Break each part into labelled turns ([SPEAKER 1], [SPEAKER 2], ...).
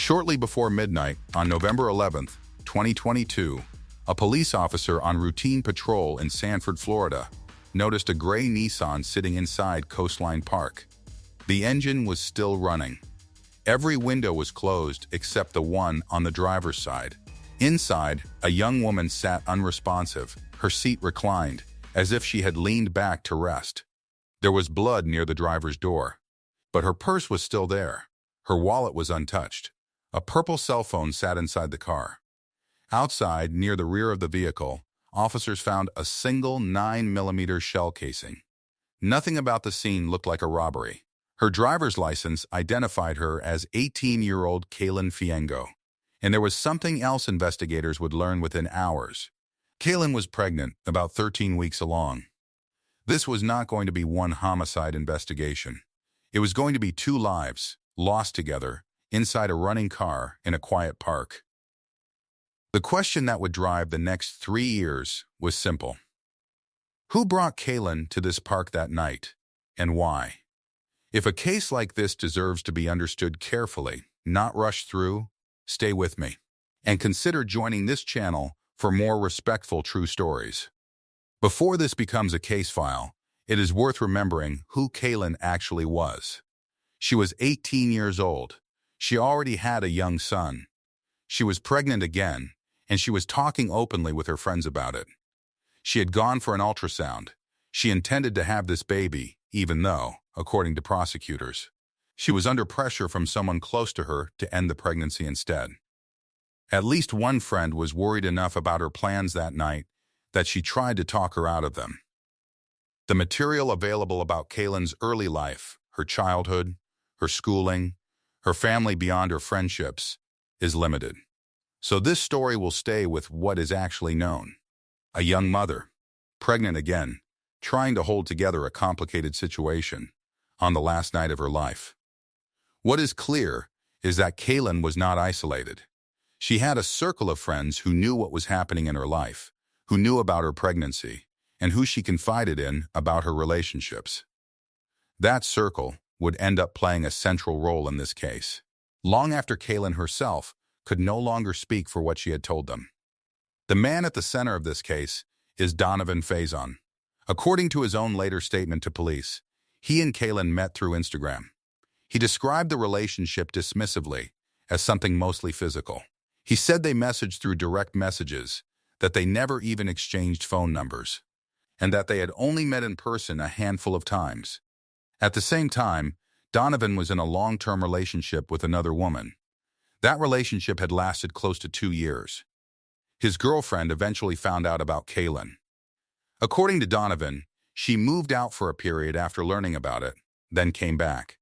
[SPEAKER 1] Shortly before midnight on November 11th, 2022, a police officer on routine patrol in Sanford, Florida, noticed a gray Nissan sitting inside Coastline Park. The engine was still running. Every window was closed except the one on the driver's side. Inside, a young woman sat unresponsive, her seat reclined, as if she had leaned back to rest. There was blood near the driver's door, but her purse was still there. Her wallet was untouched. A purple cell phone sat inside the car. Outside, near the rear of the vehicle, officers found a single 9mm shell casing. Nothing about the scene looked like a robbery. Her driver's license identified her as 18-year-old Kaylin Fiengo. And there was something else investigators would learn within hours. Kaylin was pregnant, about 13 weeks along. This was not going to be one homicide investigation. It was going to be two lives, lost together, inside a running car in a quiet park. The question that would drive the next 3 years was simple. Who brought Kaylin to this park that night, and why? If a case like this deserves to be understood carefully, not rushed through, stay with me, and consider joining this channel for more respectful true stories. Before this becomes a case file, it is worth remembering who Kaylin actually was. She was 18 years old. She already had a young son. She was pregnant again, and she was talking openly with her friends about it. She had gone for an ultrasound. She intended to have this baby, even though, according to prosecutors, she was under pressure from someone close to her to end the pregnancy instead. At least one friend was worried enough about her plans that night that she tried to talk her out of them. The material available about Kaylin's early life, her childhood, her schooling, her family beyond her friendships, is limited. So this story will stay with what is actually known. A young mother, pregnant again, trying to hold together a complicated situation on the last night of her life. What is clear is that Kaylin was not isolated. She had a circle of friends who knew what was happening in her life, who knew about her pregnancy, and who she confided in about her relationships. That circle would end up playing a central role in this case, long after Kaylin herself could no longer speak for what she had told them. The man at the center of this case is Donovan Faison. According to his own later statement to police, he and Kaylin met through Instagram. He described the relationship dismissively as something mostly physical. He said they messaged through direct messages, that they never even exchanged phone numbers, and that they had only met in person a handful of times. At the same time, Donovan was in a long-term relationship with another woman. That relationship had lasted close to 2 years. His girlfriend eventually found out about Kaylin. According to Donovan, she moved out for a period after learning about it, then came back.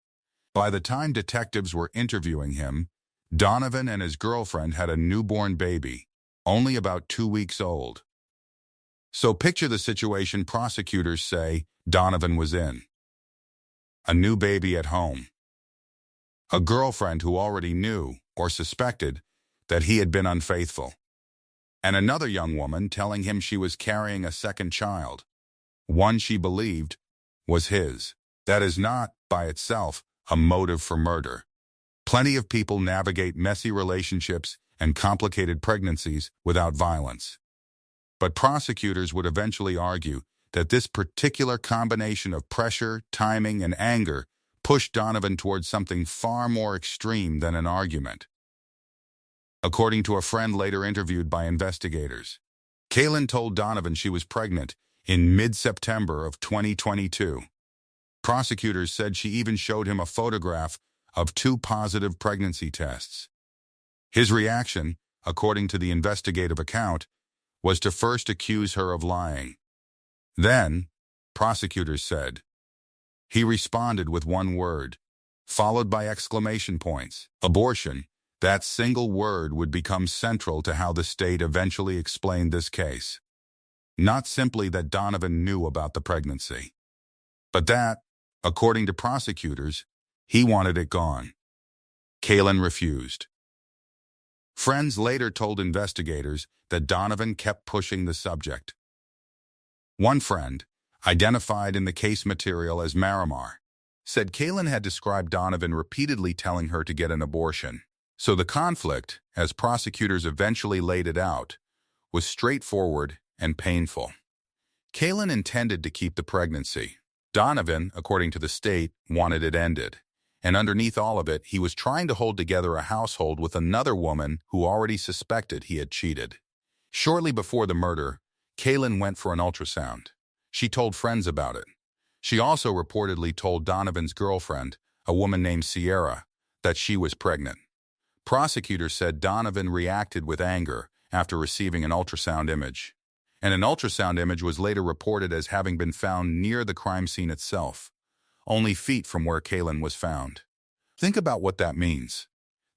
[SPEAKER 1] By the time detectives were interviewing him, Donovan and his girlfriend had a newborn baby, only about 2 weeks old. So picture the situation prosecutors say Donovan was in. A new baby at home. A girlfriend who already knew or suspected that he had been unfaithful. And another young woman telling him she was carrying a second child, one she believed was his. That is not, by itself, a motive for murder. Plenty of people navigate messy relationships and complicated pregnancies without violence. But prosecutors would eventually argue that this particular combination of pressure, timing, and anger pushed Donovan towards something far more extreme than an argument. According to a friend later interviewed by investigators, Kaylin told Donovan she was pregnant in mid-September of 2022. Prosecutors said she even showed him a photograph of 2 positive pregnancy tests. His reaction, according to the investigative account, was to first accuse her of lying. Then, prosecutors said, he responded with one word, followed by exclamation points. Abortion. That single word would become central to how the state eventually explained this case. Not simply that Donovan knew about the pregnancy, but that, according to prosecutors, he wanted it gone. Kaylin refused. Friends later told investigators that Donovan kept pushing the subject. One friend, identified in the case material as Marimar, said Kaylin had described Donovan repeatedly telling her to get an abortion. So the conflict, as prosecutors eventually laid it out, was straightforward and painful. Kaylin intended to keep the pregnancy. Donovan, according to the state, wanted it ended. And underneath all of it, he was trying to hold together a household with another woman who already suspected he had cheated. Shortly before the murder, Kaylin went for an ultrasound. She told friends about it. She also reportedly told Donovan's girlfriend, a woman named Sierra, that she was pregnant. Prosecutors said Donovan reacted with anger after receiving an ultrasound image. And an ultrasound image was later reported as having been found near the crime scene itself, only feet from where Kaylin was found. Think about what that means.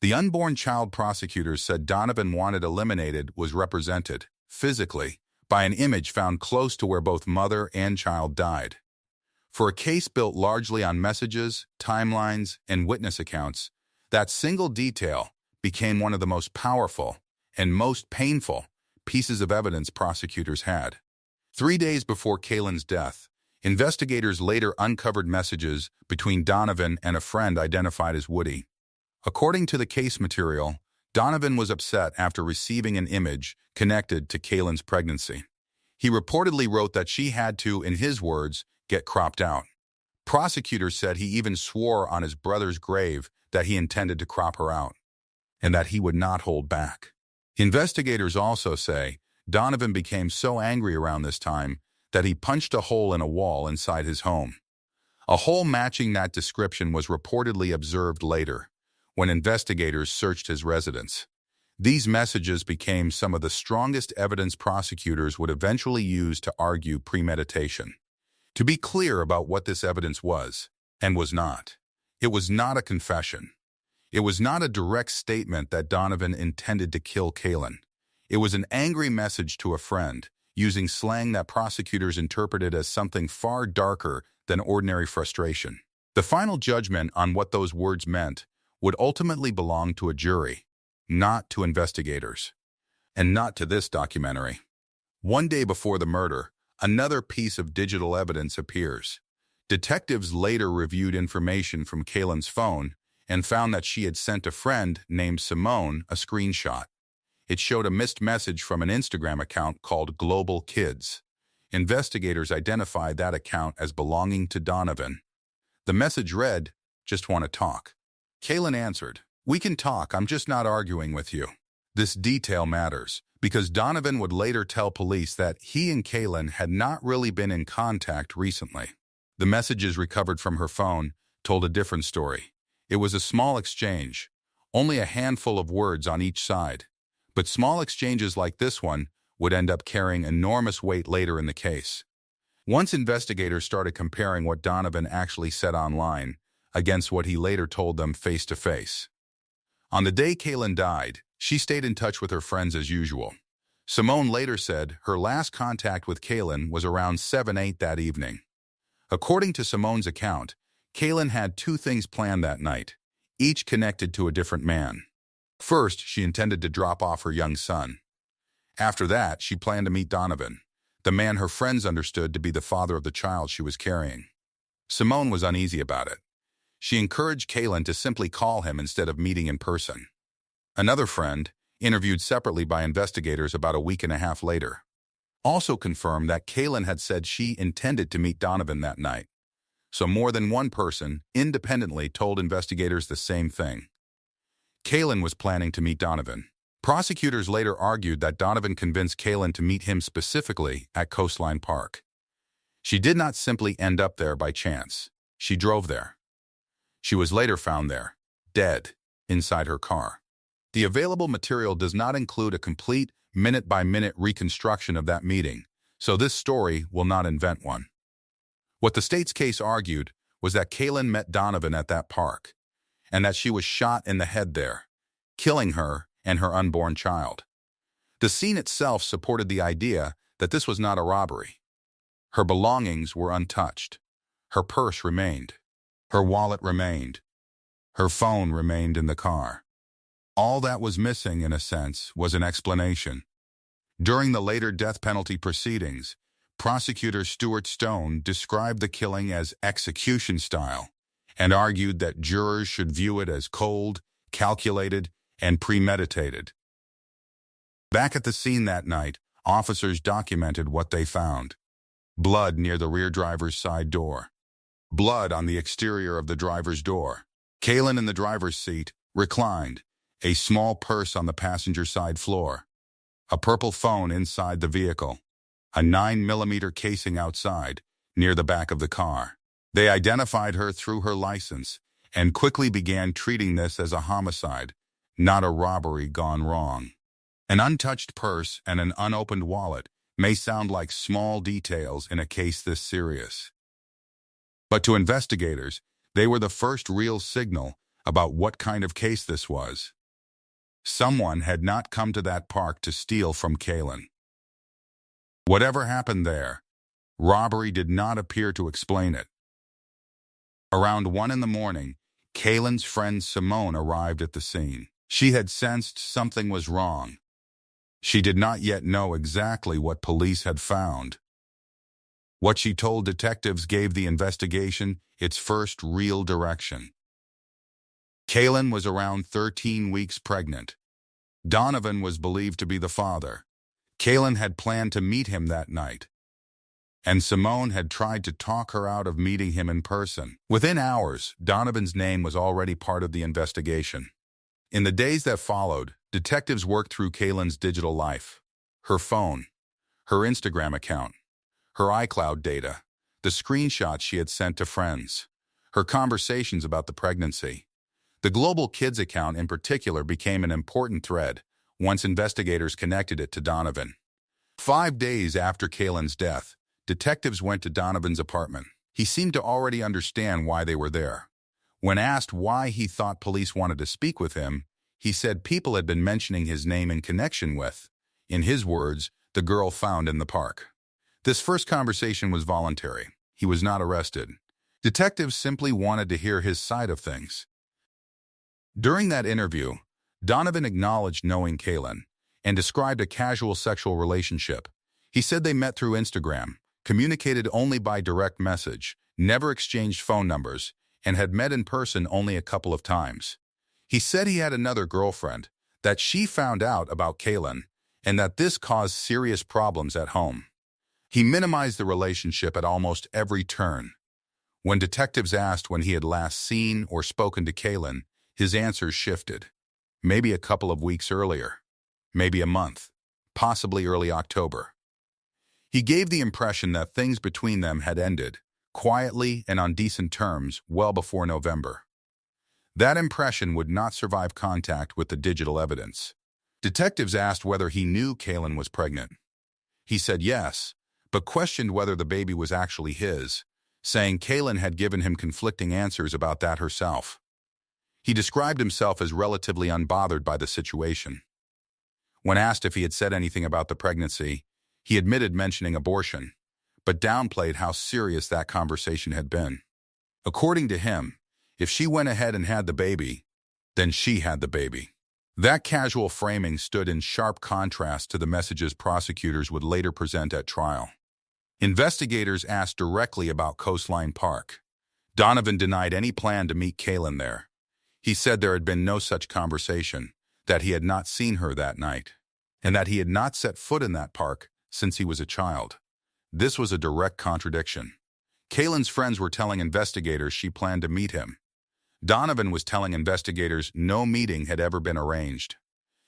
[SPEAKER 1] The unborn child prosecutors said Donovan wanted eliminated was represented, physically, by an image found close to where both mother and child died. For a case built largely on messages, timelines, and witness accounts, that single detail became one of the most powerful and most painful pieces of evidence prosecutors had. 3 days before Kaylin's death, investigators later uncovered messages between Donovan and a friend identified as Woody. According to the case material, Donovan was upset after receiving an image connected to Kaylin's pregnancy. He reportedly wrote that she had to, in his words, get cropped out. Prosecutors said he even swore on his brother's grave that he intended to crop her out, and that he would not hold back. Investigators also say Donovan became so angry around this time that he punched a hole in a wall inside his home. A hole matching that description was reportedly observed later, when investigators searched his residence. These messages became some of the strongest evidence prosecutors would eventually use to argue premeditation. To be clear about what this evidence was, and was not, it was not a confession. It was not a direct statement that Donovan intended to kill Kaylin. It was an angry message to a friend, using slang that prosecutors interpreted as something far darker than ordinary frustration. The final judgment on what those words meant would ultimately belong to a jury, not to investigators, and not to this documentary. 1 day before the murder, another piece of digital evidence appears. Detectives later reviewed information from Kaylin's phone and found that she had sent a friend named Simone a screenshot. It showed a missed message from an Instagram account called Global Kids. Investigators identified that account as belonging to Donovan. The message read, "Just want to talk." Kaylin answered, "We can talk, I'm just not arguing with you." This detail matters, because Donovan would later tell police that he and Kaylin had not really been in contact recently. The messages recovered from her phone told a different story. It was a small exchange, only a handful of words on each side. But small exchanges like this one would end up carrying enormous weight later in the case. Once investigators started comparing what Donovan actually said online against what he later told them face-to-face. On the day Kaylin died, she stayed in touch with her friends as usual. Simone later said her last contact with Kaylin was around 7-8 that evening. According to Simone's account, Kaylin had 2 things planned that night, each connected to a different man. First, she intended to drop off her young son. After that, she planned to meet Donovan, the man her friends understood to be the father of the child she was carrying. Simone was uneasy about it. She encouraged Kaylin to simply call him instead of meeting in person. Another friend, interviewed separately by investigators about a week and a half later, also confirmed that Kaylin had said she intended to meet Donovan that night. So more than one person independently told investigators the same thing. Kaylin was planning to meet Donovan. Prosecutors later argued that Donovan convinced Kaylin to meet him specifically at Coastline Park. She did not simply end up there by chance. She drove there. She was later found there, dead, inside her car. The available material does not include a complete minute-by-minute reconstruction of that meeting, so this story will not invent one. What the state's case argued was that Kaylin met Donovan at that park, and that she was shot in the head there, killing her and her unborn child. The scene itself supported the idea that this was not a robbery. Her belongings were untouched. Her purse remained. Her wallet remained. Her phone remained in the car. All that was missing, in a sense, was an explanation. During the later death penalty proceedings, Prosecutor Stuart Stone described the killing as execution style and argued that jurors should view it as cold, calculated, and premeditated. Back at the scene that night, officers documented what they found. Blood near the rear driver's side door. Blood on the exterior of the driver's door. Kaylin in the driver's seat, reclined, a small purse on the passenger side floor. A purple phone inside the vehicle. A 9mm casing outside, near the back of the car. They identified her through her license and quickly began treating this as a homicide, not a robbery gone wrong. An untouched purse and an unopened wallet may sound like small details in a case this serious. But to investigators, they were the first real signal about what kind of case this was. Someone had not come to that park to steal from Kaylin. Whatever happened there, robbery did not appear to explain it. Around 1 a.m, Kaylin's friend Simone arrived at the scene. She had sensed something was wrong. She did not yet know exactly what police had found. What she told detectives gave the investigation its first real direction. Kaylin was around 13 weeks pregnant. Donovan was believed to be the father. Kaylin had planned to meet him that night, and Simone had tried to talk her out of meeting him in person. Within hours, Donovan's name was already part of the investigation. In the days that followed, detectives worked through Kaylin's digital life, her phone, her Instagram account, her iCloud data, the screenshots she had sent to friends, her conversations about the pregnancy. The Global Kids account in particular became an important thread once investigators connected it to Donovan. 5 days after Kaylin's death, detectives went to Donovan's apartment. He seemed to already understand why they were there. When asked why he thought police wanted to speak with him, he said people had been mentioning his name in connection with, in his words, the girl found in the park. This first conversation was voluntary. He was not arrested. Detectives simply wanted to hear his side of things. During that interview, Donovan acknowledged knowing Kaylin and described a casual sexual relationship. He said they met through Instagram, communicated only by direct message, never exchanged phone numbers, and had met in person only a couple of times. He said he had another girlfriend, that she found out about Kaylin, and that this caused serious problems at home. He minimized the relationship at almost every turn. When detectives asked when he had last seen or spoken to Kaylin, his answers shifted. Maybe a couple of weeks earlier, maybe a month, possibly early October. He gave the impression that things between them had ended, quietly and on decent terms, well before November. That impression would not survive contact with the digital evidence. Detectives asked whether he knew Kaylin was pregnant. He said yes, but questioned whether the baby was actually his, saying Kaylin had given him conflicting answers about that herself. He described himself as relatively unbothered by the situation. When asked if he had said anything about the pregnancy, he admitted mentioning abortion, but downplayed how serious that conversation had been. According to him, if she went ahead and had the baby, then she had the baby. That casual framing stood in sharp contrast to the messages prosecutors would later present at trial. Investigators asked directly about Coastline Park. Donovan denied any plan to meet Kaylin there. He said there had been no such conversation, that he had not seen her that night, and that he had not set foot in that park since he was a child. This was a direct contradiction. Kaylin's friends were telling investigators she planned to meet him. Donovan was telling investigators no meeting had ever been arranged.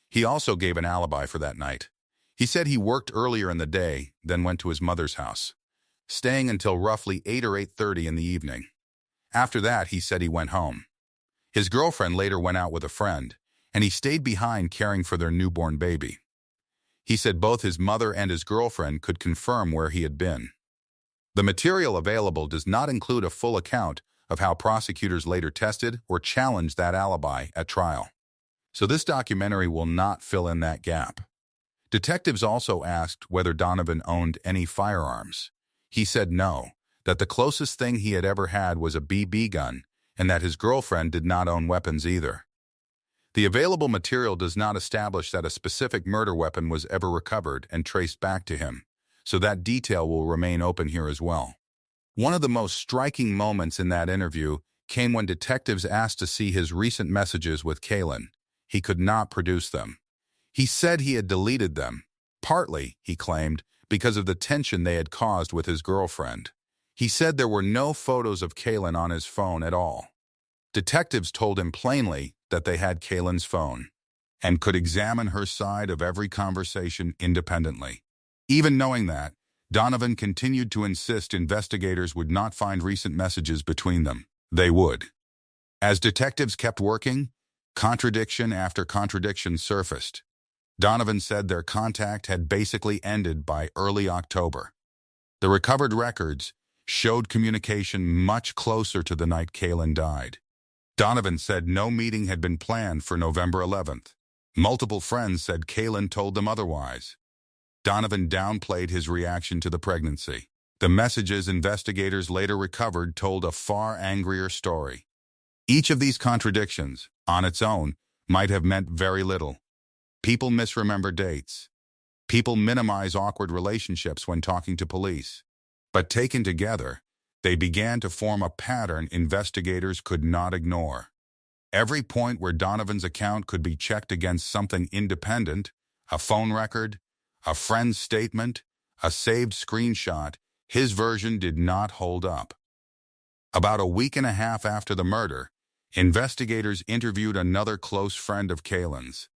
[SPEAKER 1] He also gave an alibi for that night. He said he worked earlier in the day, then went to his mother's house, staying until roughly 8 or 8:30 in the evening. After that, he said he went home. His girlfriend later went out with a friend, and he stayed behind caring for their newborn baby. He said both his mother and his girlfriend could confirm where he had been. The material available does not include a full account of how prosecutors later tested or challenged that alibi at trial. So this documentary will not fill in that gap. Detectives also asked whether Donovan owned any firearms. He said no, that the closest thing he had ever had was a BB gun, and that his girlfriend did not own weapons either. The available material does not establish that a specific murder weapon was ever recovered and traced back to him, so that detail will remain open here as well. One of the most striking moments in that interview came when detectives asked to see his recent messages with Kaylin. he could not produce them. He said he had deleted them, partly, he claimed, because of the tension they had caused with his girlfriend. He said there were no photos of Kaylin on his phone at all. Detectives told him plainly that they had Kaylin's phone and could examine her side of every conversation independently. Even knowing that, Donovan continued to insist investigators would not find recent messages between them. They would. As detectives kept working, contradiction after contradiction surfaced. Donovan said their contact had basically ended by early October. The recovered records showed communication much closer to the night Kaylin died. Donovan said no meeting had been planned for November 11th. Multiple friends said Kaylin told them otherwise. Donovan downplayed his reaction to the pregnancy. The messages investigators later recovered told a far angrier story. Each of these contradictions, on its own, might have meant very little. People misremember dates. People minimize awkward relationships when talking to police. But taken together, they began to form a pattern investigators could not ignore. Every point where Donovan's account could be checked against something independent, a phone record, a friend's statement, a saved screenshot, his version did not hold up. About a week and a half after the murder, investigators interviewed another close friend of Kaylin's.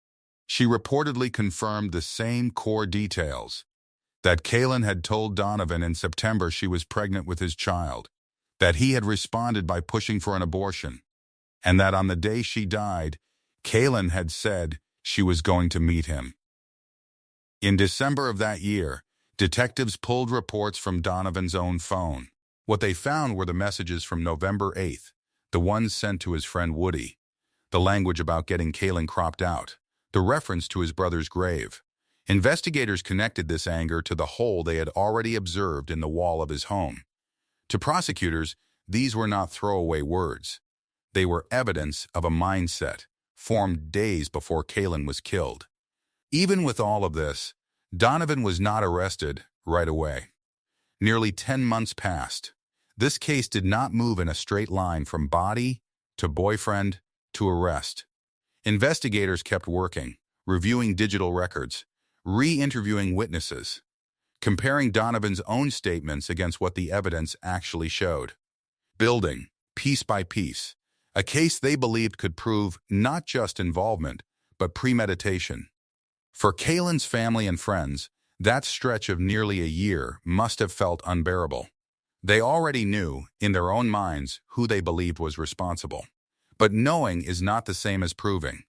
[SPEAKER 1] She reportedly confirmed the same core details: that Kaylin had told Donovan in September she was pregnant with his child, that he had responded by pushing for an abortion, and that on the day she died, Kaylin had said she was going to meet him. In December of that year, detectives pulled reports from Donovan's own phone. What they found were the messages from November 8th, the ones sent to his friend Woody, the language about getting Kaylin cropped out, the reference to his brother's grave. Investigators connected this anger to the hole they had already observed in the wall of his home. To prosecutors, these were not throwaway words. They were evidence of a mindset formed days before Kaylin was killed. Even with all of this, Donovan was not arrested right away. Nearly 10 months passed. This case did not move in a straight line from body to boyfriend to arrest. Investigators kept working, reviewing digital records, re-interviewing witnesses, comparing Donovan's own statements against what the evidence actually showed. Building, piece by piece, a case they believed could prove not just involvement, but premeditation. For Kaylin's family and friends, that stretch of nearly a year must have felt unbearable. They already knew, in their own minds, who they believed was responsible. But knowing is not the same as proving.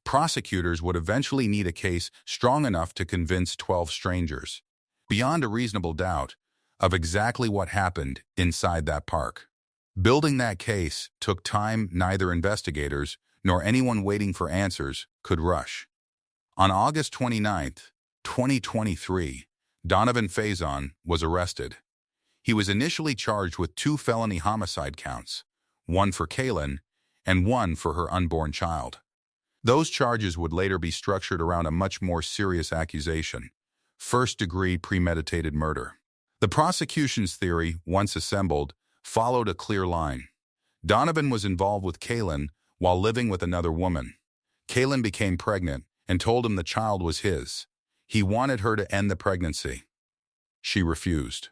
[SPEAKER 1] Prosecutors would eventually need a case strong enough to convince 12 strangers, beyond a reasonable doubt, of exactly what happened inside that park. Building that case took time neither investigators nor anyone waiting for answers could rush. On August 29, 2023, Donovan Faison was arrested. He was initially charged with 2 felony homicide counts, one for Kaylin and one for her unborn child. Those charges would later be structured around a much more serious accusation: first-degree premeditated murder. The prosecution's theory, once assembled, followed a clear line. Donovan was involved with Kaylin while living with another woman. Kaylin became pregnant and told him the child was his. He wanted her to end the pregnancy. She refused.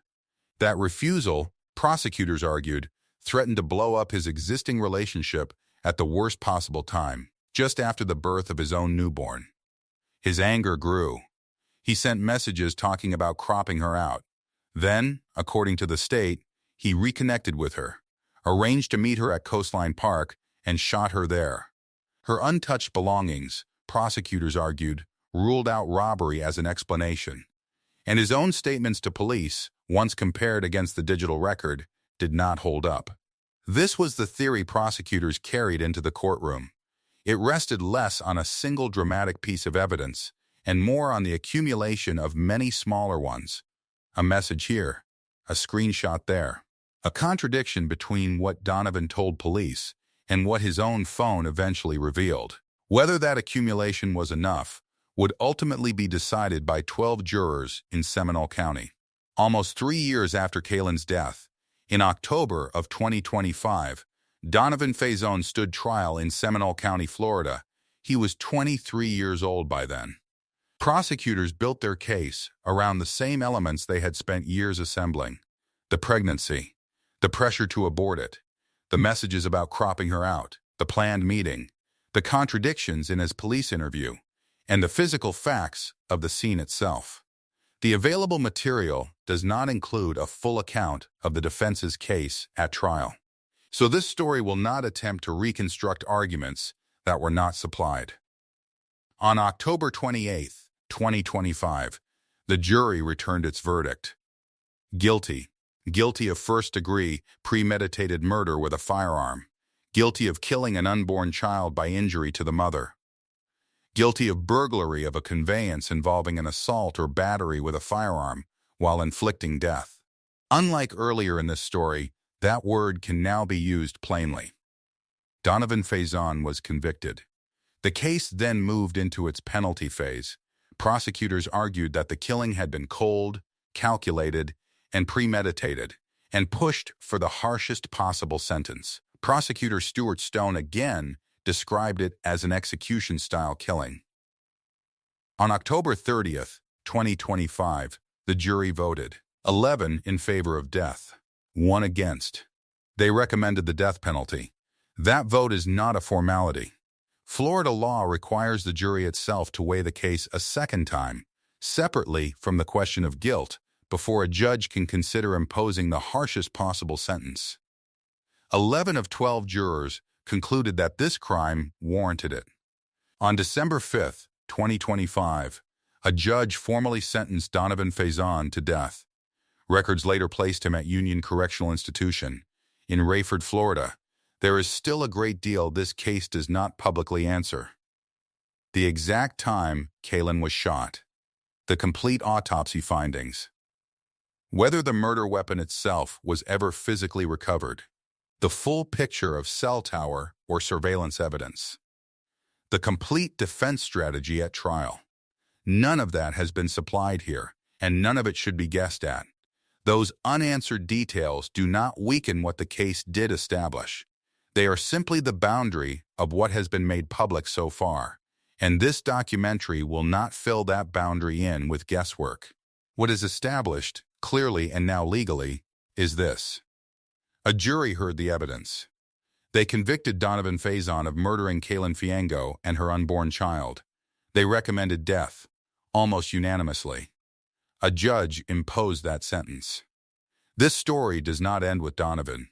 [SPEAKER 1] That refusal, prosecutors argued, threatened to blow up his existing relationship at the worst possible time, just after the birth of his own newborn. His anger grew. He sent messages talking about cropping her out. Then, according to the state, he reconnected with her, arranged to meet her at Coastline Park, and shot her there. Her untouched belongings, prosecutors argued, ruled out robbery as an explanation. And his own statements to police, once compared against the digital record, did not hold up. This was the theory prosecutors carried into the courtroom. It rested less on a single dramatic piece of evidence and more on the accumulation of many smaller ones. A message here, a screenshot there, a contradiction between what Donovan told police and what his own phone eventually revealed. Whether that accumulation was enough would ultimately be decided by 12 jurors in Seminole County. Almost 3 years after Kaylin's death, in October of 2025, Donovan Faison stood trial in Seminole County, Florida, He was 23 years old by then. Prosecutors built their case around the same elements they had spent years assembling: the pregnancy, the pressure to abort it, the messages about cropping her out, the planned meeting, the contradictions in his police interview, and the physical facts of the scene itself. The available material does not include a full account of the defense's case at trial. So this story will not attempt to reconstruct arguments that were not supplied. On October 28, 2025, the jury returned its verdict. Guilty. Guilty of first-degree, premeditated murder with a firearm. Guilty of killing an unborn child by injury to the mother. Guilty of burglary of a conveyance involving an assault or battery with a firearm while inflicting death. Unlike earlier in this story, that word can now be used plainly. Donovan Faison was convicted. The case then moved into its penalty phase. Prosecutors argued that the killing had been cold, calculated, and premeditated, and pushed for the harshest possible sentence. Prosecutor Stuart Stone again described it as an execution-style killing. On October 30th, 2025, the jury voted 11 in favor of death, 1 against. They recommended the death penalty. That vote is not a formality. Florida law requires the jury itself to weigh the case a second time, separately from the question of guilt, before a judge can consider imposing the harshest possible sentence. 11 of 12 jurors concluded that this crime warranted it. On December 5, 2025, a judge formally sentenced Donovan Faison to death. Records later placed him at Union Correctional Institution in Rayford, Florida. There is still a great deal this case does not publicly answer. The exact time Kaylin was shot. The complete autopsy findings. Whether the murder weapon itself was ever physically recovered. The full picture of cell tower or surveillance evidence. The complete defense strategy at trial. None of that has been supplied here, and none of it should be guessed at. Those unanswered details do not weaken what the case did establish. They are simply the boundary of what has been made public so far, and this documentary will not fill that boundary in with guesswork. What is established, clearly and now legally, is this. A jury heard the evidence. They convicted Donovan Faison of murdering Kaylin Fiengo and her unborn child. They recommended death, almost unanimously. A judge imposed that sentence. This story does not end with Donovan.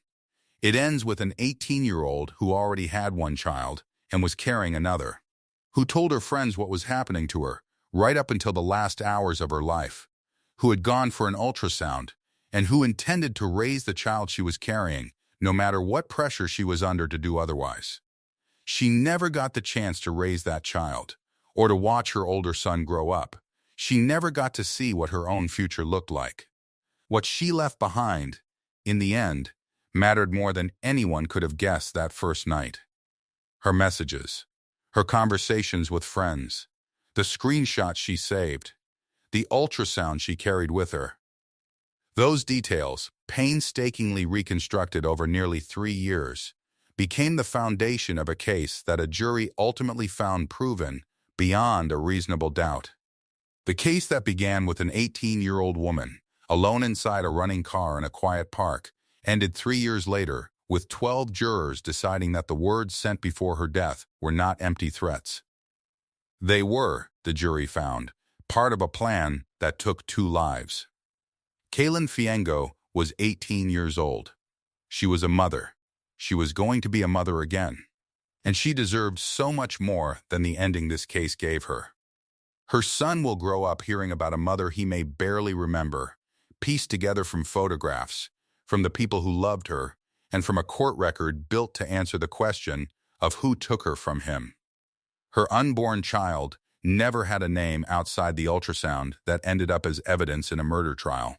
[SPEAKER 1] It ends with an 18-year-old who already had one child and was carrying another, who told her friends what was happening to her right up until the last hours of her life, who had gone for an ultrasound, and who intended to raise the child she was carrying, no matter what pressure she was under to do otherwise. She never got the chance to raise that child, or to watch her older son grow up. She never got to see what her own future looked like. What she left behind, in the end, mattered more than anyone could have guessed that first night. Her messages, her conversations with friends, the screenshots she saved, the ultrasound she carried with her. Those details, painstakingly reconstructed over nearly 3 years, became the foundation of a case that a jury ultimately found proven beyond a reasonable doubt. The case that began with an 18-year-old woman, alone inside a running car in a quiet park, ended 3 years later with 12 jurors deciding that the words sent before her death were not empty threats. They were, the jury found, part of a plan that took 2 lives. Kaylin Fiengo was 18 years old. She was a mother. She was going to be a mother again. And she deserved so much more than the ending this case gave her. Her son will grow up hearing about a mother he may barely remember, pieced together from photographs, from the people who loved her, and from a court record built to answer the question of who took her from him. Her unborn child never had a name outside the ultrasound that ended up as evidence in a murder trial.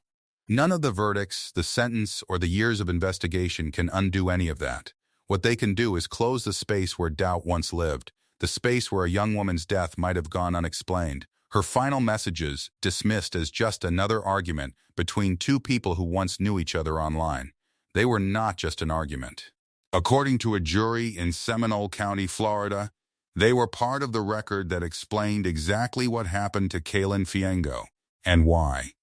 [SPEAKER 1] None of the verdicts, the sentence, or the years of investigation can undo any of that. What they can do is close the space where doubt once lived, the space where a young woman's death might have gone unexplained, her final messages dismissed as just another argument between 2 people who once knew each other online. They were not just an argument. According to a jury in Seminole County, Florida, They were part of the record that explained exactly what happened to Kaylin Fiengo and why.